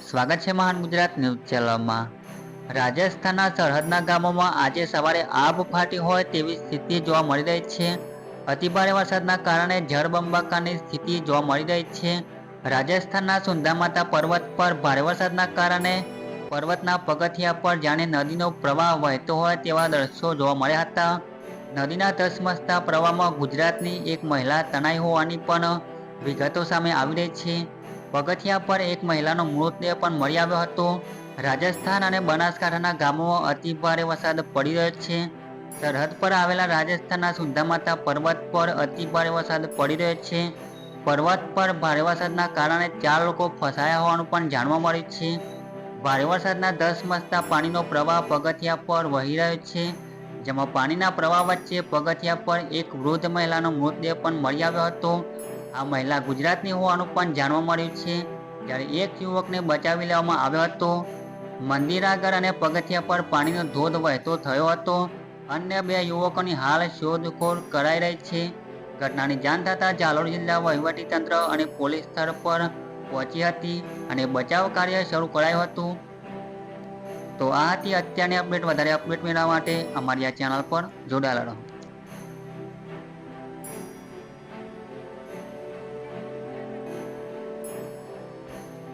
સ્વાગત છે મહાન ગુજરાત ન્યૂઝ ચેનલમાં। રાજસ્થાનના સરહદના ગામોમાં આજે સવારે આભ ફાટી હોય તેવી સ્થિતિ જોવા મળી રહી છે। અતિભારે વરસાદના કારણે જળબંબાકારની સ્થિતિ જોવા મળી રહી છે। રાજસ્થાનના સુંધામાતા પર્વત પર ભારે વરસાદના કારણે પર્વતના પગથિયા પર જાણે નદીનો પ્રવાહ વહેતો હોય તેવા દ્રશ્યો જોવા મળ્યા હતા। નદીના ધસમસતા પ્રવાહમાં ગુજરાતની એક મહિલા તણાઈ હોવાની પણ વિગતો સામે આવી રહી છે। પગથિયા પર એક મહિલાનો મૃતદેહ પણ મળી આવ્યો હતો। રાજસ્થાન અને બનાસકાંઠાના ગામોમાં અતિભારે વરસાદ પડી રહ્યો છે। સરહદ પર આવેલા રાજસ્થાનના સુંધામાતા પર્વત પર અતિભારે વરસાદ પડી રહ્યો છે। પર્વત પર ભારે વરસાદના કારણે 4 લોકો ફસાયા હોવાનું પણ જાણવા મળ્યું છે। ભારે વરસાદના ધસમસતા પાણીનો પ્રવાહ પગથિયા પર વહી રહ્યો છે, જેમાં પાણીના પ્રવાહ વચ્ચે પગથિયા પર એક વૃદ્ધ મહિલાનો મૃતદેહ પણ મળી આવ્યો હતો। આ મહિલા ગુજરાતની હોવાનું પણ જાણવા મળ્યું છે, જ્યારે એક યુવકને બચાવી લેવામાં આવ્યો હતો। મંદિર આગળ અને પગથિયા પર પાણીનો ધોધ વહેતો થયો હતો। અન્ય 2 યુવકોની હાલ શોધખોળ કરાઈ રહી છે। ઘટનાની જાણ થતાં જાલોર જિલ્લા વહીવટીતંત્ર અને પોલીસ સ્થળ પર પહોંચી હતી અને બચાવ કાર્ય શરૂ કરાયું હતું। તો આ હતી અત્યારની અપડેટ। વધારે અપડેટ મેળવવા માટે અમારી આ ચેનલ પર જોડાયેલા રહો।